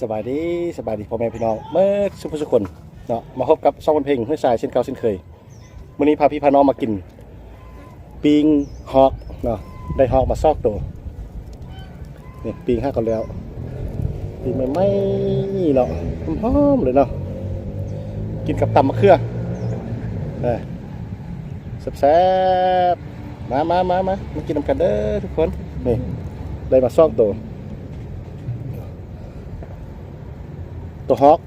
สบายดีสบายดีพ่อแม่พี่น้องเมื่อสุขคนเนาะมาพบกับช่องวันเพลงเพื่อสายเช่นเก่าเช่นเคยวันนี้พาพี่พาน้องมากินปิงฮอกเนาะได้ฮอกมาซอกตัวนี่ปิงห้าก่อนแล้วปิงไม่เนาะหอมๆเลยเนาะกินกับตำมะเขือแซ่บๆมากินน้ำกันเด้อทุกคนนี่ได้มาซอกตัวฮอก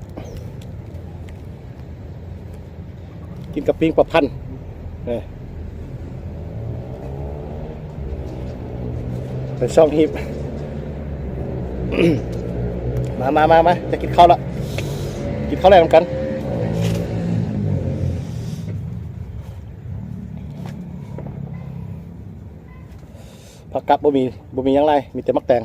กินกับปิ้งปลาพันนี่เป็นช่องฮิป มาจะกินข้าวละกินข้าวแรงกันผักกับบ่มียังไรมีแต่มักแตง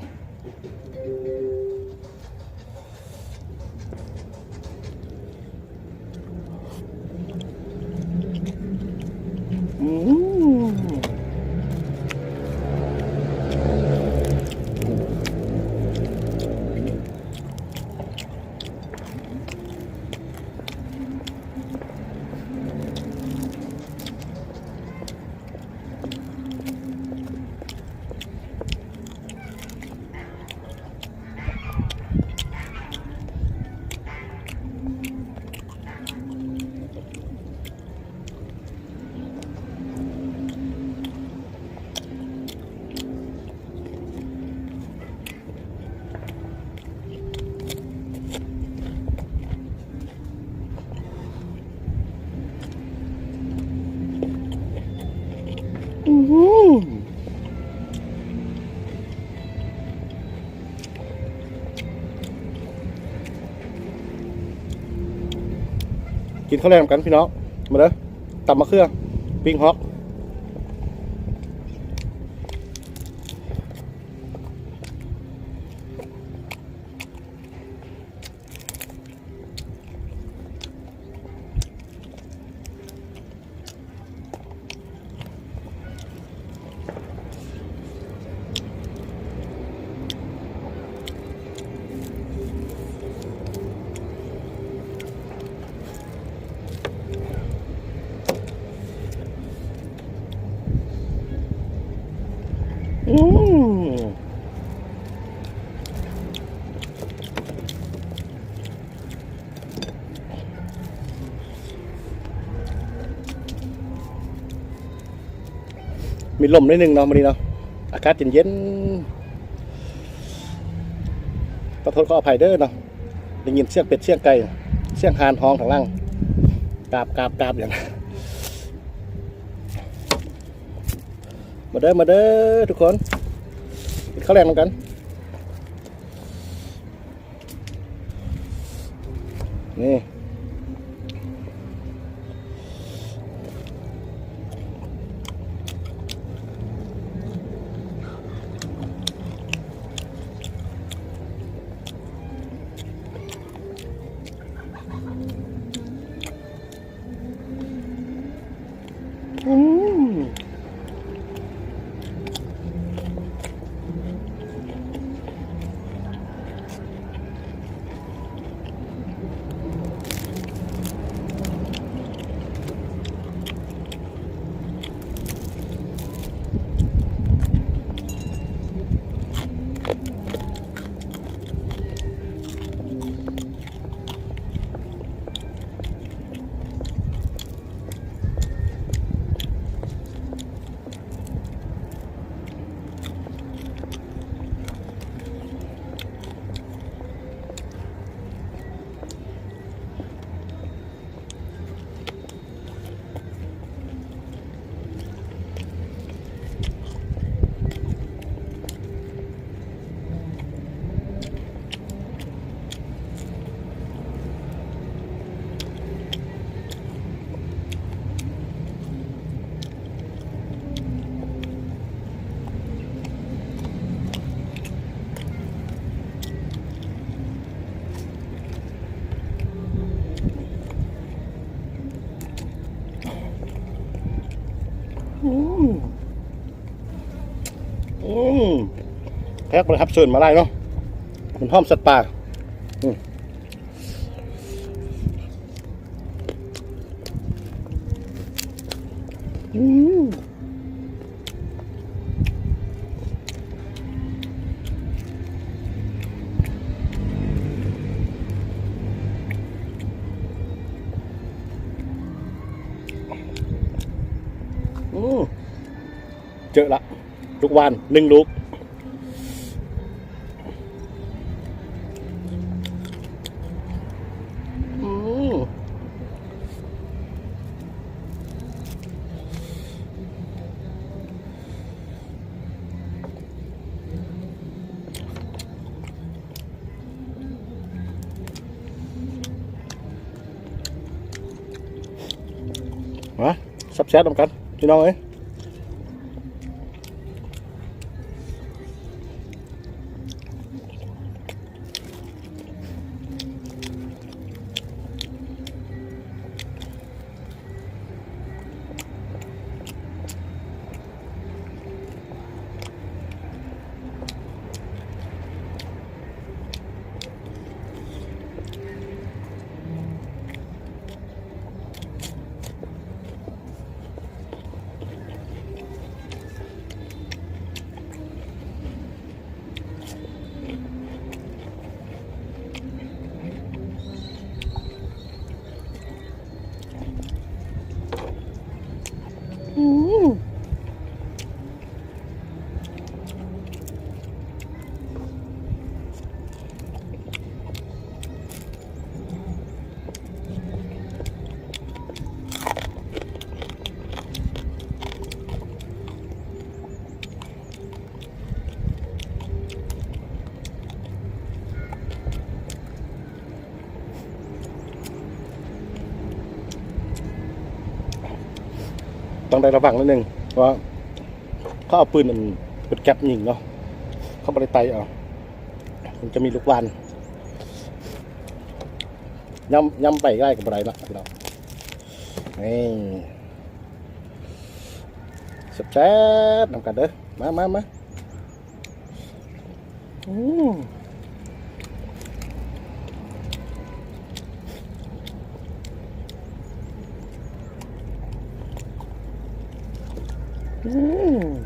กินข้าวแรงกันพี่น้องมาเลยตำมะเขือปิ้งฮอกมีลมนิดนึงเนาะวันนี้เนาะอากาศเย็นขอโทษขออภัยเด้อเนาะได้ยินเสียงเป็ดเสียงไก่เสียงห่านฮ้องทางล่างกราบอย่างนั้นมาเด้อทุกคนกินข้าวแรงกันนี่แพ็กเลยครับเชิญมาไล่เนาะมันห้อมสัตว์ป่า อืมอืมเจอละลูกวาน1 ลูกอืมมาซับแซ่บๆนำกันพี่น้องเอ้ยอืมต้องได้ระวังนิดนึงเพราะเขาเอาปืนเป็นแก๊ปยิงเนาะเขาบริไตเอามันจะมีลูกวานย่ำไปใกล้กับอะไรนะพี่น้องนี่แซ่บๆนำกันเด้อมาอืมอืม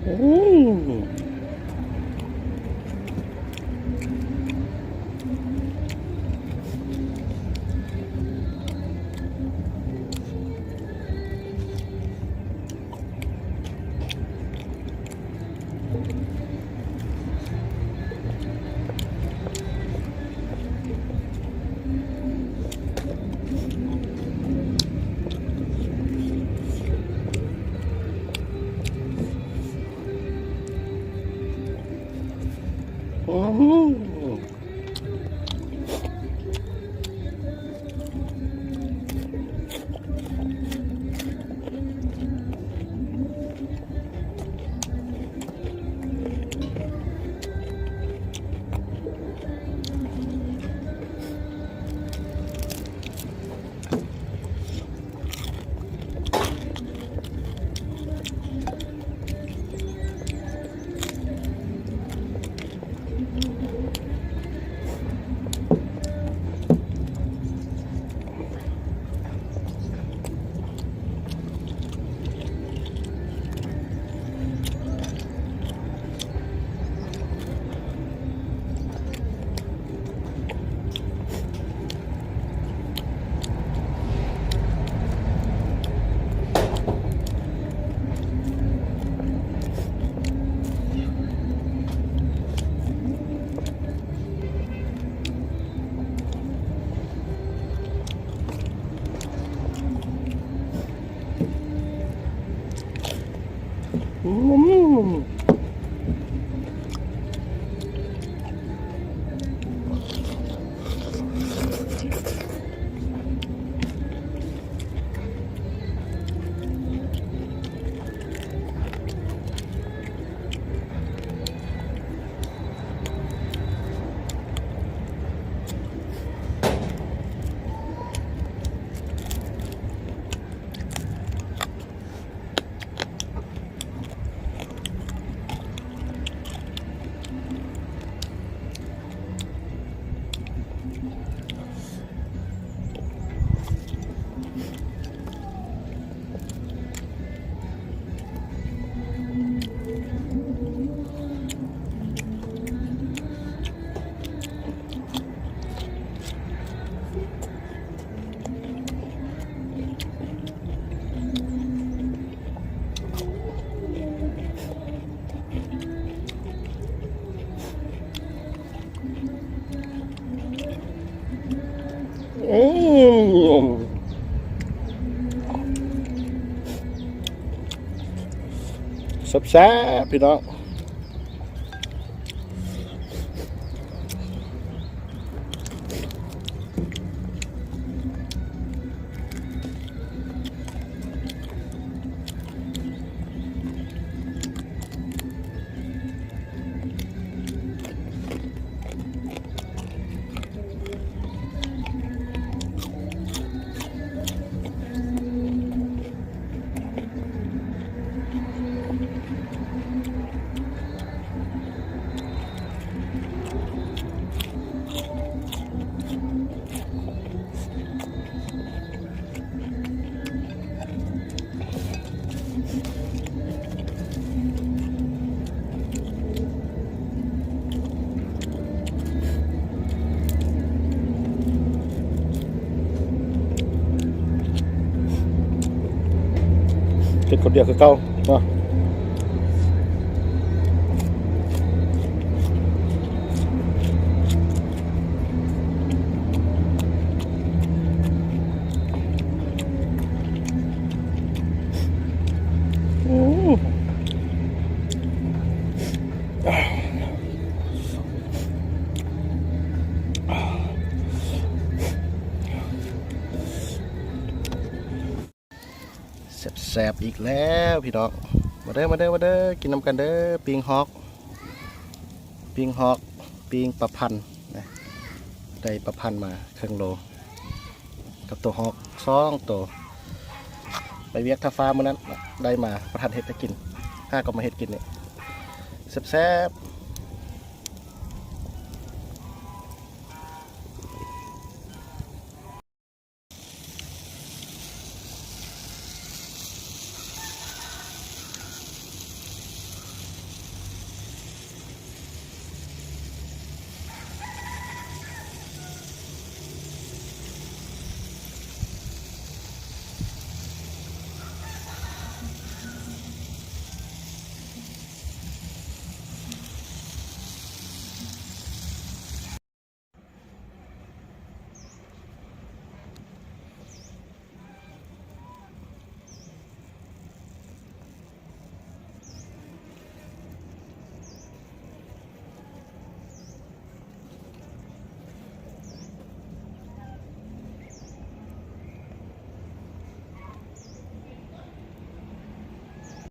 อืมอืมอืมอืมแซ่บๆพี่น้องเก็บคนเดียวคือเก่าเนาะอืมแซ่บๆอีกแล้วพี่น้องมาเด้อมาเด้อมาเด้อกินน้ำกันเด้อปิงฮอกปิงฮอกปิงประพันธ์นะได้ประพันธ์มาครึ่งโลกับตัวฮอก2 ตัวไปเวียกท่าฟ้าเมื่อนั้นได้มาประทันเห็ดให้กินข้าก็มาเห็ดกินเนี่ยแซ่บๆ